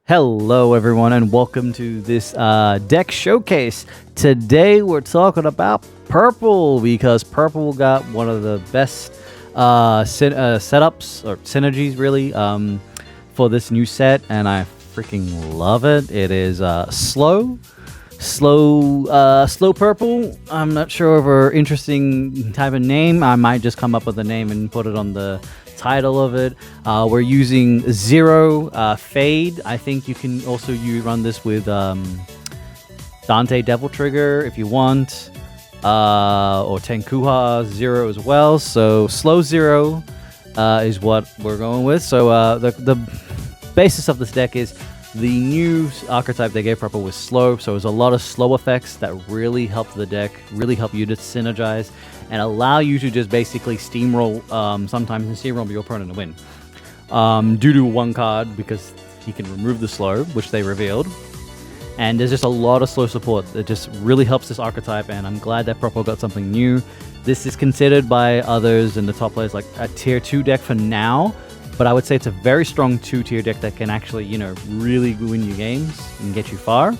Hello, everyone, and welcome to this deck showcase. Today, we're talking about purple because purple got one of the best setups or synergies, really, for this new set, and I freaking love it. It is slow purple. I'm not sure of an interesting type of name. I might just come up with a name and put it on the title of it. We're using zero fade. I think you can also run this with Dante Devil Trigger if you want, or Tenkuha zero as well. So slow zero is what we're going with. So the basis of this deck is the new archetype they gave purple was slow, so there's a lot of slow effects that really help the deck, really help you to synergize, and allow you to just basically steamroll, sometimes steamroll your opponent to win. Due to one card, because he can remove the slow, which they revealed. And there's just a lot of slow support that just really helps this archetype, and I'm glad that purple got something new. This is considered by others in the top players like a tier 2 deck for now, but I would say it's a very strong 2-tier deck that can actually, really win you games and get you far.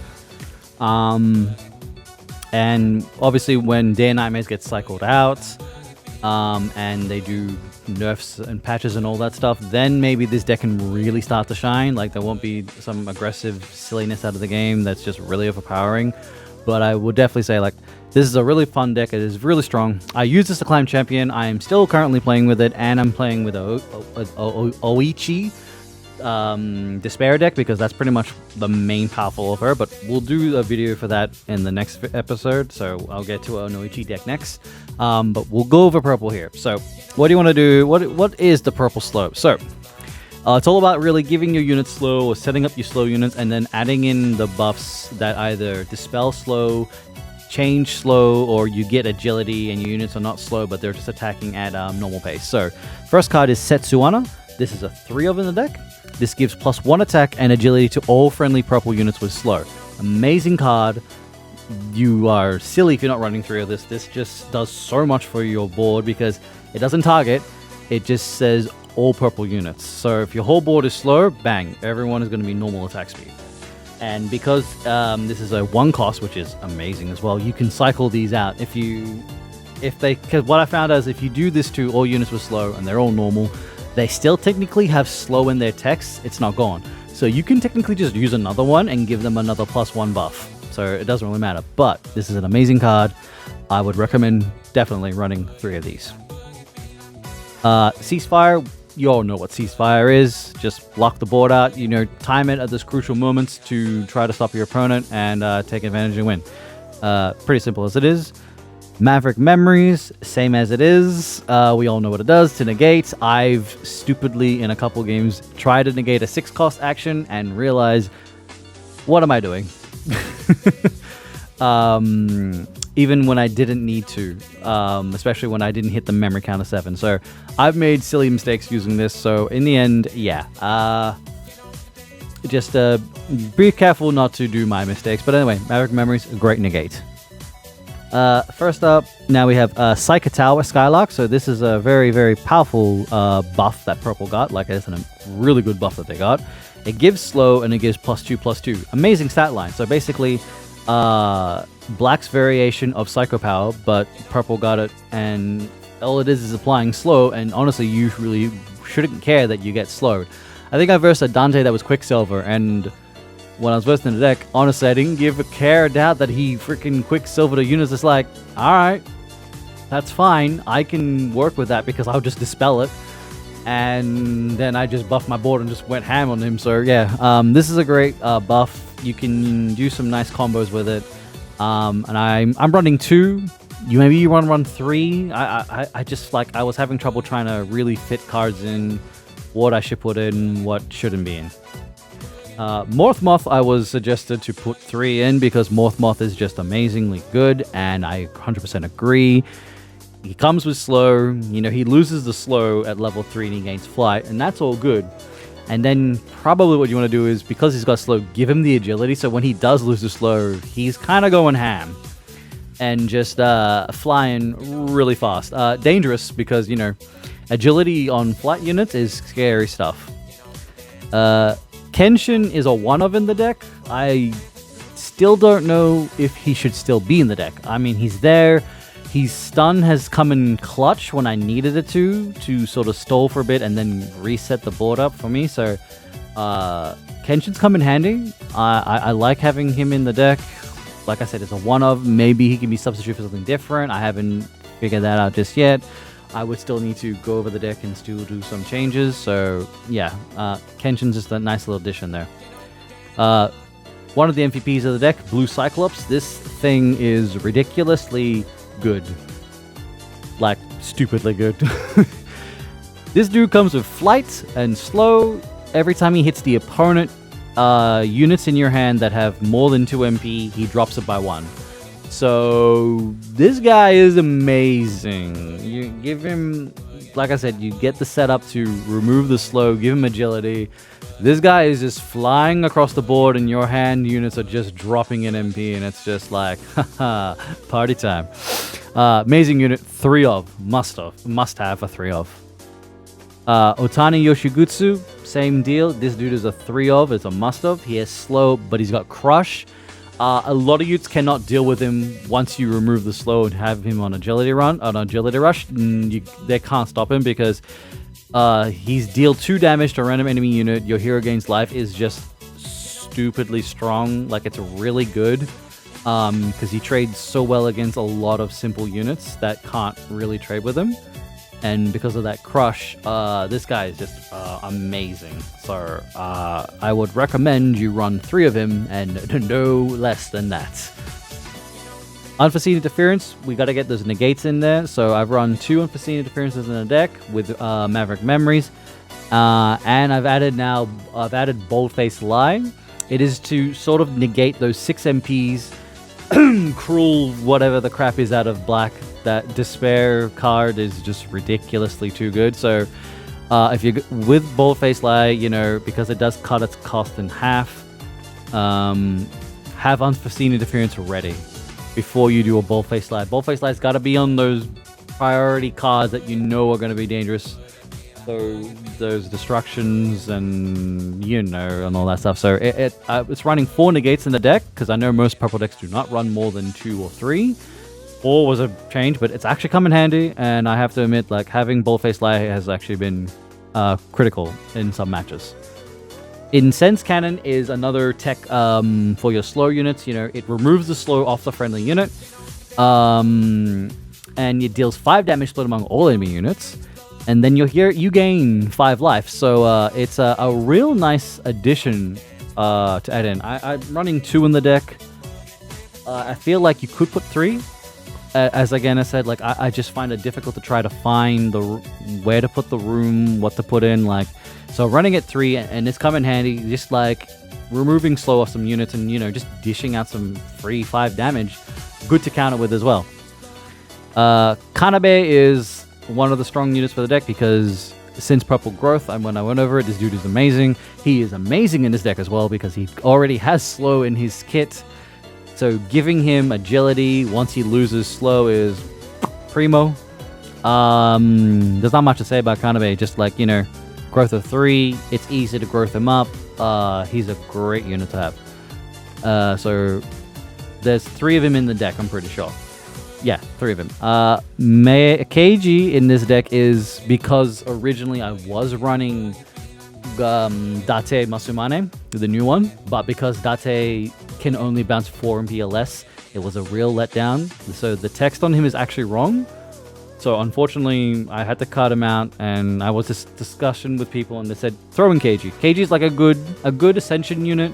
And obviously when Day and Nightmares get cycled out, and they do nerfs and patches and all that stuff, then maybe this deck can really start to shine. Like, there won't be some aggressive silliness out of the game that's just really overpowering. But I would definitely say, like, this is a really fun deck. It is really strong. I use this to climb champion. I am still currently playing with it, and I'm playing with Oichi Despair deck because that's pretty much the main powerful of her. But we'll do a video for that in the next episode, so I'll get to an Oichi deck next. But we'll go over purple here. So what do you want to do? What is the purple slope? So it's all about really giving your units slow or setting up your slow units and then adding in the buffs that either dispel slow, change slow, or you get agility and your units are not slow but they're just attacking at normal pace. So first card is Setsuana. This is a 3-of in the deck. This gives +1 attack and agility to all friendly purple units with slow. Amazing card. You are silly if you're not running 3 of this. This just does so much for your board because it doesn't target. It just says all purple units. So if your whole board is slow, bang, everyone is going to be normal attack speed. And because this is a 1 cost, which is amazing as well, you can cycle these out. Because what I found is if you do this to all units with slow and they're all normal, they still technically have slow in their text. It's not gone. So you can technically just use another one and give them another +1 buff. So it doesn't really matter. But this is an amazing card. I would recommend definitely running 3 of these. Ceasefire. You all know what ceasefire is. Just block the board out. Time it at this crucial moments to try to stop your opponent and take advantage and win. Pretty simple as it is. Maverick Memories, same as it is. We all know what it does to negate. I've stupidly, in a couple games, tried to negate a 6-cost action and realized, what am I doing? Even when I didn't need to, especially when I didn't hit the memory count of 7. So I've made silly mistakes using this. So in the end, yeah, just be careful not to do my mistakes. But anyway, Maverick Memories, a great negate. First up, now we have Psycho Tower Skylark. So this is a very, very powerful buff that purple got. Like, it's a really good buff that they got. It gives slow and it gives +2/+2. Amazing stat line. So basically, Black's variation of Psycho Power, but purple got it, and all it is applying slow, and honestly, you really shouldn't care that you get slowed. I think I versed a Dante that was Quicksilver, and when I was versing the deck, honestly, I didn't give a care doubt that he freaking Quicksilvered a unit. It's like, alright, that's fine. I can work with that because I'll just dispel it. And then I just buffed my board and just went ham on him. So yeah, this is a great buff. You can do some nice combos with it. And I'm running 2. Maybe you want to run 3. I just I was having trouble trying to really fit cards in, what I should put in, what shouldn't be in. Moth I was suggested to put 3 in because Moth is just amazingly good, and I 100% agree. He comes with slow, he loses the slow at level 3 and he gains flight, and that's all good. And then probably what you want to do is, because he's got slow, give him the agility, so when he does lose the slow, he's kind of going ham. And just flying really fast. Dangerous because, agility on flight units is scary stuff. Kenshin is a one-of in the deck. I still don't know if he should still be in the deck. I mean, he's there. His stun has come in clutch when I needed it to sort of stall for a bit and then reset the board up for me. So Kenshin's come in handy. I like having him in the deck. Like I said, it's a one-of. Maybe he can be substituted for something different. I haven't figured that out just yet. I would still need to go over the deck and still do some changes. So yeah, Kenshin's just a nice little addition there. One of the MVPs of the deck, Blue Cyclops. This thing is ridiculously good. Like, stupidly good. This dude comes with flight and slow. Every time he hits the opponent units in your hand that have more than 2 MP, he drops it by 1. So this guy is amazing. You give him, like I said, you get the setup to remove the slow, give him agility. This guy is just flying across the board and your hand units are just dropping in MP, and it's just like, haha, party time. Amazing unit, 3 of, must have a 3 of. Otani Yoshigutsu, same deal. This dude is a 3 of, it's a must of. He has slow, but he's got crush. A lot of units cannot deal with him once you remove the slow and have him on agility rush. They can't stop him because he's deal 2 damage to a random enemy unit. Your hero gains life is just stupidly strong. Like, it's really good because he trades so well against a lot of simple units that can't really trade with him. And because of that crush, this guy is just amazing. So I would recommend you run 3 of him and no less than that. Unforeseen interference, we got to get those negates in there. So I've run 2 unforeseen interferences in the deck with Maverick Memories. And I've added Boldface Lie. It is to sort of negate those 6 MPs, cruel whatever the crap is out of black. That Despair card is just ridiculously too good. So if you're with Boldface Lie, you know, because it does cut its cost in half, have Unforeseen Interference ready before you do a Boldface Lie. Boldface Lie's got to be on those priority cards that you know are going to be dangerous. So those destructions and, you know, and all that stuff. So it's running 4 negates in the deck because I know most purple decks do not run more than 2 or 3. 4 was a change, but it's actually come in handy, and I have to admit, like, having Boldface Lie has actually been critical in some matches. Incense Cannon is another tech for your slow units. You know, it removes the slow off the friendly unit, and it deals 5 damage split among all enemy units, and then you gain 5 life. So it's a real nice addition to add in. I'm running 2 in the deck. I feel like you could put 3. As again I said, like I just find it difficult to try to find where to put the room, what to put in, like, so running at 3 and it's come in handy, just like removing slow off some units and, you know, just dishing out some free 5 damage, good to counter with as well. Kanabe is one of the strong units for the deck because since Purple Growth, when I went over it, this dude is amazing. He is amazing in this deck as well because he already has slow in his kit. So giving him agility once he loses slow is primo. There's not much to say about Kanabe. Just like, you know, growth of 3, it's easy to growth him up. He's a great unit to have. So there's 3 of him in the deck, I'm pretty sure. Yeah, 3 of him. Keiji in this deck is because originally I was running Date Masumane, the new one, but because Date can only bounce 4 MP or less, it was a real letdown. So the text on him is actually wrong. So unfortunately, I had to cut him out, and I was this discussion with people, and they said throw in Keiji. Keiji is like a good Ascension unit.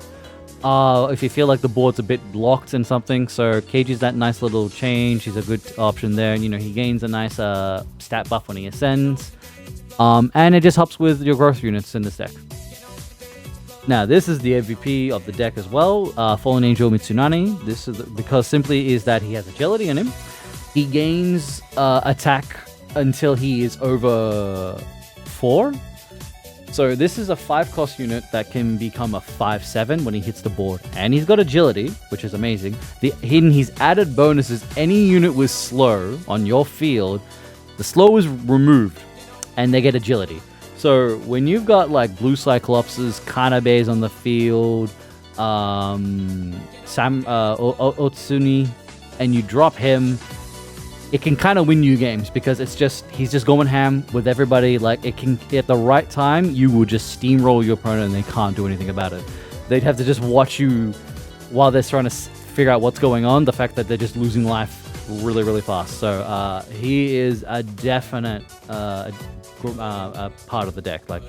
If you feel like the board's a bit blocked in something, so Keiji's that nice little change. He's a good option there. You know, he gains a nice stat buff when he ascends. And it just helps with your growth units in this deck. Now, this is the MVP of the deck as well, Fallen Angel Mitsunani. This is because simply is that he has agility in him. He gains attack until he is over 4. So this is a 5-cost unit that can become a 5/7 when he hits the board. And he's got agility, which is amazing. His added bonus is any unit with slow on your field, the slow is removed, and they get agility. So when you've got like blue Cyclopses, Kanabes on the field, Otsuni, and you drop him, it can kind of win you games because he's just going ham with everybody. Like it can, at the right time, you will just steamroll your opponent and they can't do anything about it. They'd have to just watch you while they're trying to figure out what's going on. The fact that they're just losing life really, really fast. So he is a definite part of the deck. Like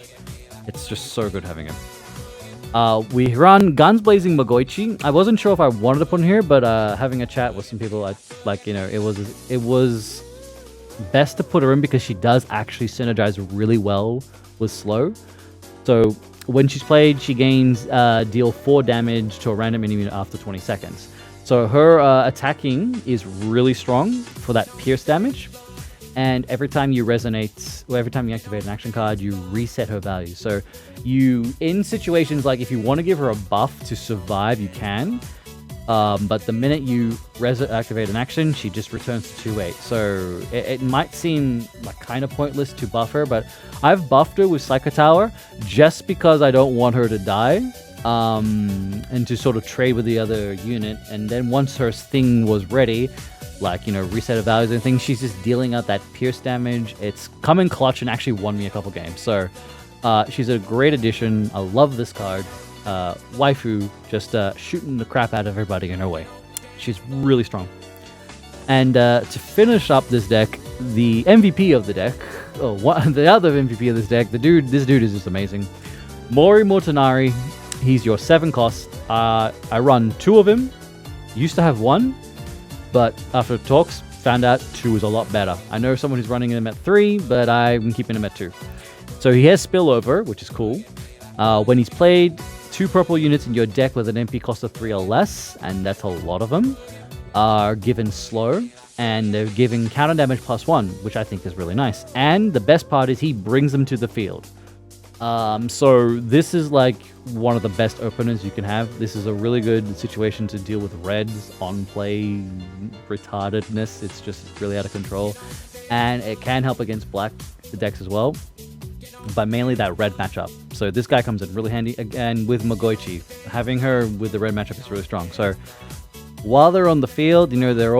it's just so good having him. We run Guns Blazing Magoichi. I wasn't sure if I wanted to put in here, but having a chat with some people, it was best to put her in because she does actually synergize really well with slow. So when she's played, she gains deal 4 damage to a random enemy after 20 seconds. So her attacking is really strong for that pierce damage. And every time you activate an action card, you reset her value. So in situations like if you want to give her a buff to survive, you can. But the minute you activate an action, she just returns to 2/8. So it might seem like kind of pointless to buff her, but I've buffed her with Psycho Tower just because I don't want her to die. And to sort of trade with the other unit. And then once her thing was ready, like, reset of values and things, she's just dealing out that pierce damage. It's come in clutch and actually won me a couple games. So she's a great addition. I love this card. Waifu just shooting the crap out of everybody in her way. She's really strong. And to finish up this deck, the MVP of the deck, the other MVP of this deck, this dude is just amazing. Mori Motonari. He's your 7 cost. I run 2 of him. Used to have 1. But after talks, found out 2 is a lot better. I know someone who's running him at 3, but I'm keeping him at 2. So he has spillover, which is cool. When he's played, 2 purple units in your deck with an MP cost of 3 or less, and that's a lot of them, are given slow, and they're given counter damage +1, which I think is really nice. And the best part is he brings them to the field. So this is like one of the best openers you can have. This is a really good situation to deal with reds on play retardedness. It's just really out of control, and it can help against black decks as well, but mainly that red matchup. So this guy comes in really handy. Again, with Magoichi, having her with the red matchup is really strong. So while they're on the field, the other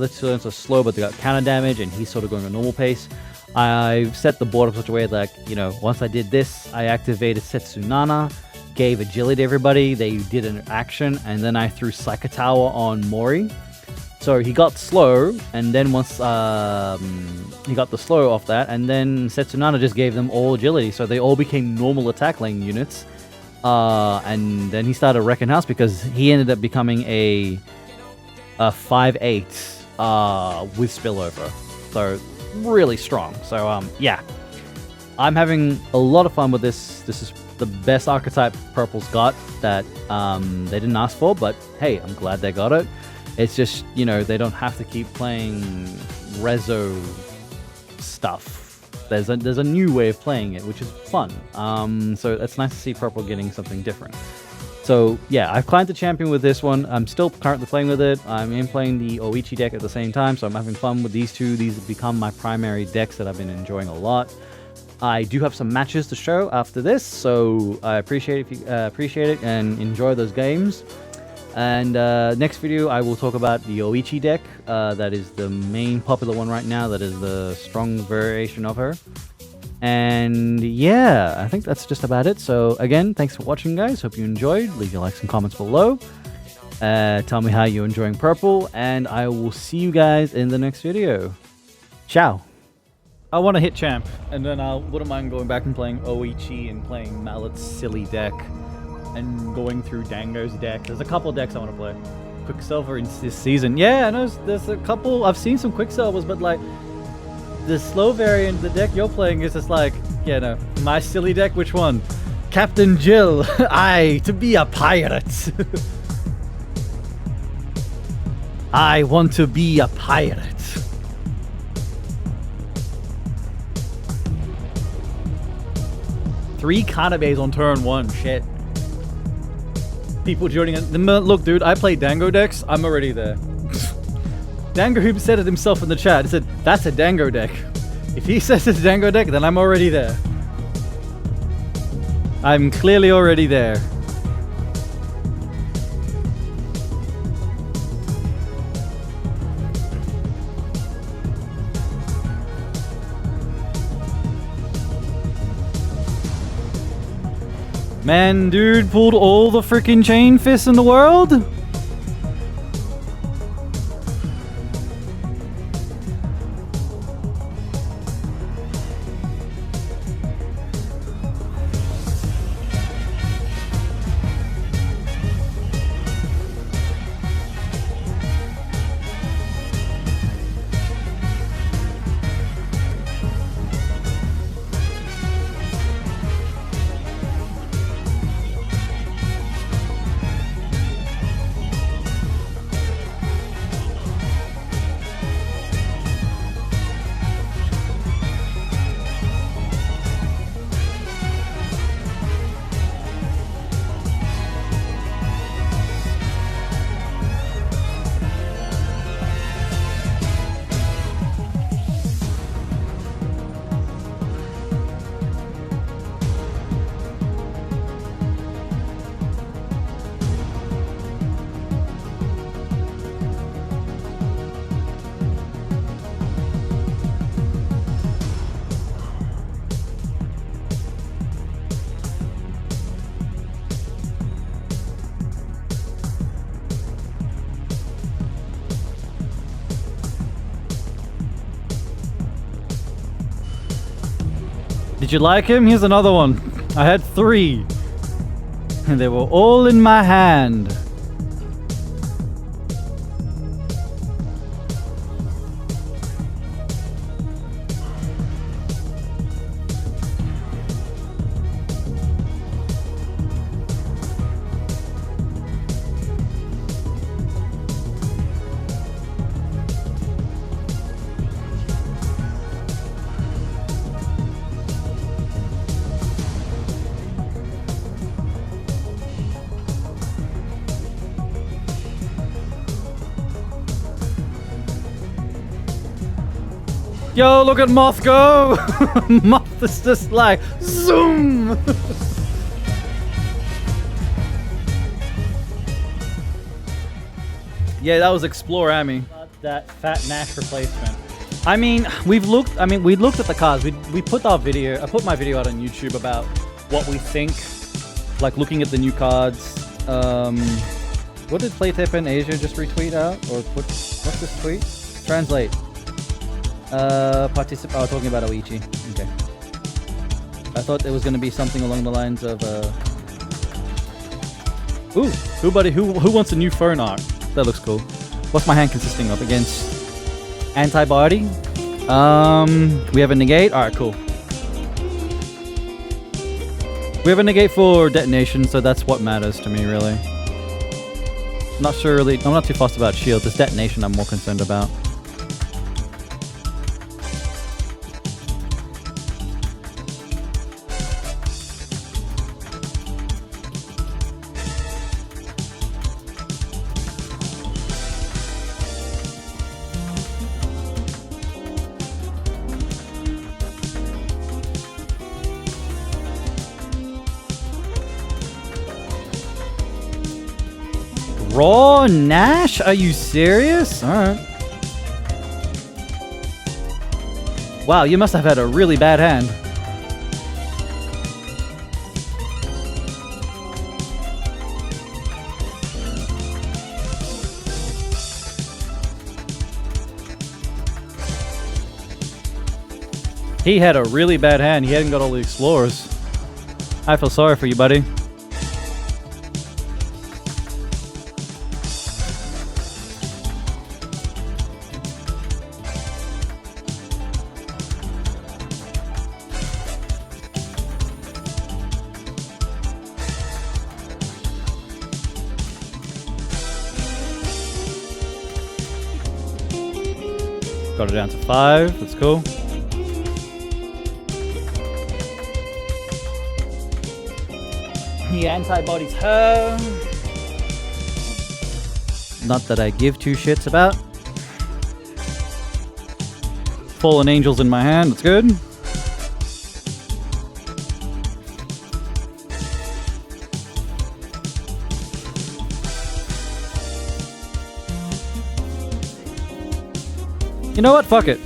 2 units are slow, but they got counter damage, and he's sort of going at a normal pace. I've set the board up such a way that, once I did this, I activated Setsunana, gave agility to everybody, they did an action, and then I threw Psycho Tower on Mori. So he got slow, and then once he got the slow off that, and then Setsunana just gave them all agility, so they all became normal attack lane units. And then he started wrecking house because he ended up becoming a 5/8 with spillover. So really strong. So yeah, I'm having a lot of fun with this. This is the best archetype purple's got that they didn't ask for, but hey, I'm glad they got it. It's just, they don't have to keep playing Rezo stuff. There's a new way of playing it, which is fun. So it's nice to see purple getting something different. So yeah, I've climbed the champion with this one. I'm still currently playing with it. I'm playing the Oichi deck at the same time, so I'm having fun with these 2. These have become my primary decks that I've been enjoying a lot. I do have some matches to show after this, so I appreciate it and enjoy those games. And next video, I will talk about the Oichi deck. That is the main popular one right now. That is the strong variation of her. And yeah, I think that's just about it. So again, thanks for watching, guys. Hope you enjoyed. Leave your likes and comments below. Tell me how you're enjoying purple, and I will see you guys in the next video. Ciao. I want to hit champ, and then I wouldn't mind going back and playing Oichi and playing Mallet's silly deck and going through Dango's deck. There's a couple decks I want to play. Quicksilver in this season. Yeah, I know there's a couple. I've seen some Quicksilvers, but like the slow variant, the deck you're playing is just like, my silly deck. Which one? Captain Jill. To be a pirate. I want to be a pirate. Three Kanabes on turn 1. Shit. People joining in. Look, dude, I play Dango decks. I'm already there. Dango who said it himself in the chat. He said, that's a Dango deck. If he says it's a Dango deck, then I'm already there. I'm clearly already there. Man, dude pulled all the freaking chain fists in the world? Did you like him? Here's another one. I had 3. And they were all in my hand. Yo, look at Moth go! Moth is just like, zoom! Yeah, that was Explore Amy. That fat Nash replacement. I mean, we looked at the cards. We put our video, I put my video out on YouTube about what we think, like looking at the new cards. What did Play TEPPEN Asia just retweet out? Or put, what's this tweet? Translate. Talking about Oichi. Okay. I thought there was going to be something along the lines of, Ooh, who wants a new phone art? That looks cool. What's my hand consisting of? Against Antibody? We have a negate? Alright, cool. We have a negate for detonation, so that's what matters to me, really. I'm not too fussed about shields. It's detonation I'm more concerned about. Raw Nash? Are you serious? Alright. Wow, you must have had a really bad hand. He had a really bad hand. He hadn't got all the explorers. I feel sorry for you, buddy. Got it down to 5. That's cool. The antibodies her. Not that I give 2 shits about. Fallen Angels in my hand. That's good. You know what? Fuck it.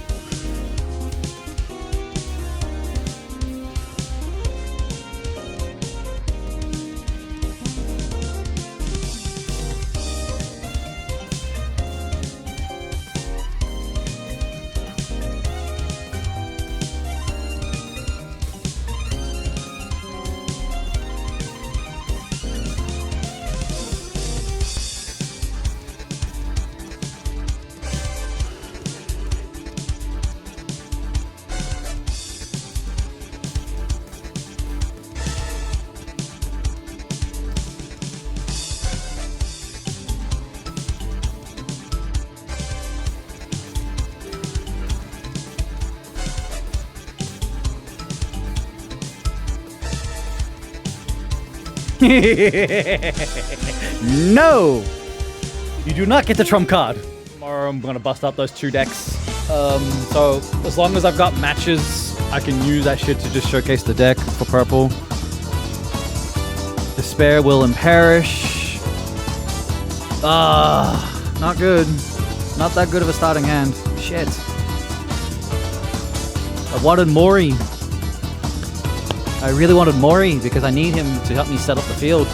No! You do not get the trump card. Tomorrow I'm gonna bust up those 2 decks. So as long as I've got matches, I can use that shit to just showcase the deck for purple. Despair, Will, and Perish. Not good. Not that good of a starting hand. Shit. I wanted Mori. I really wanted Mori because I need him to help me set up the field.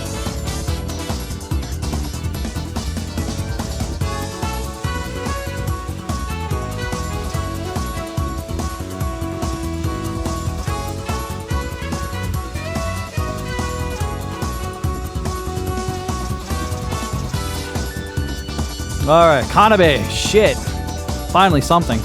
Alright, Kanabe. Shit. Finally something.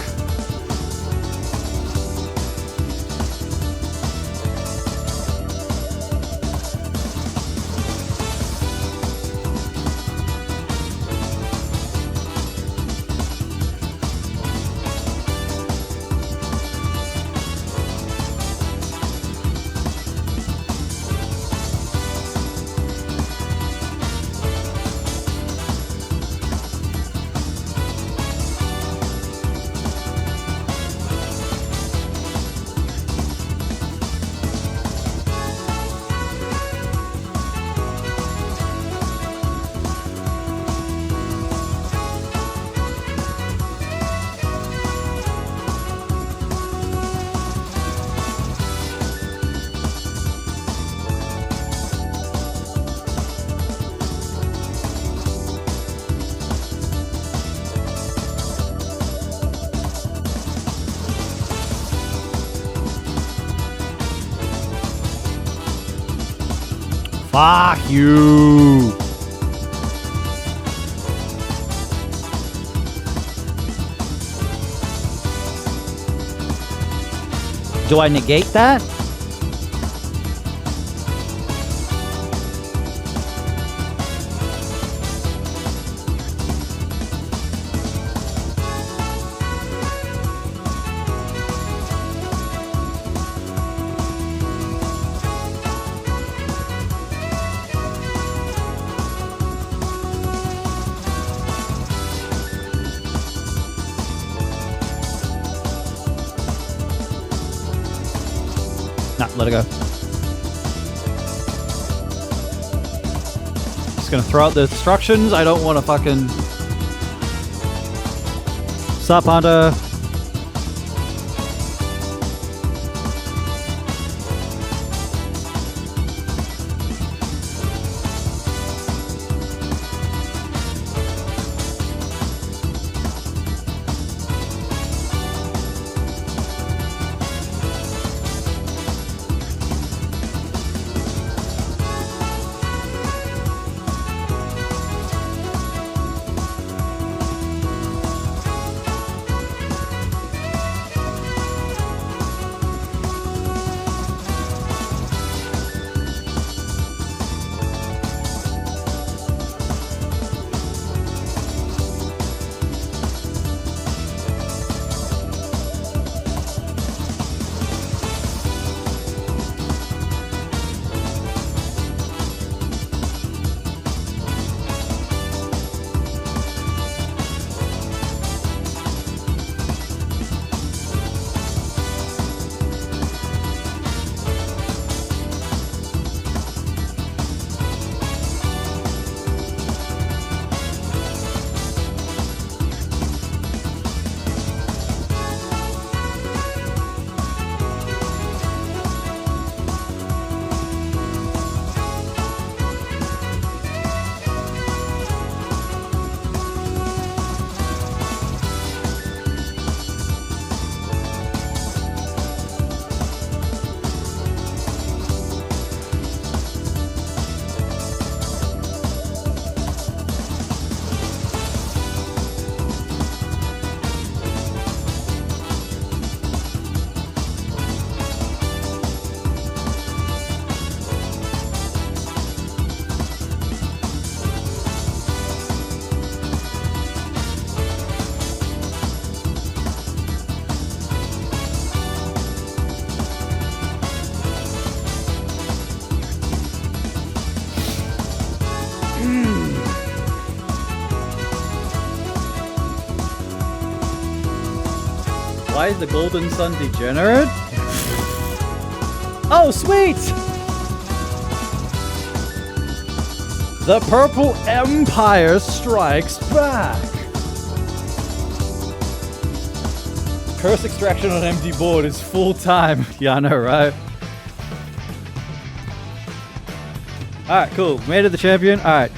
Fuck you. Do I negate that? Nah, let it go. Just gonna throw out the instructions. I don't want to fucking... Sup, Hunter? Why is the Golden Sun degenerate? Oh, sweet! The Purple Empire strikes back! Curse extraction on empty board is full time. Yeah, I know, right? Alright, cool. Made it the champion. Alright.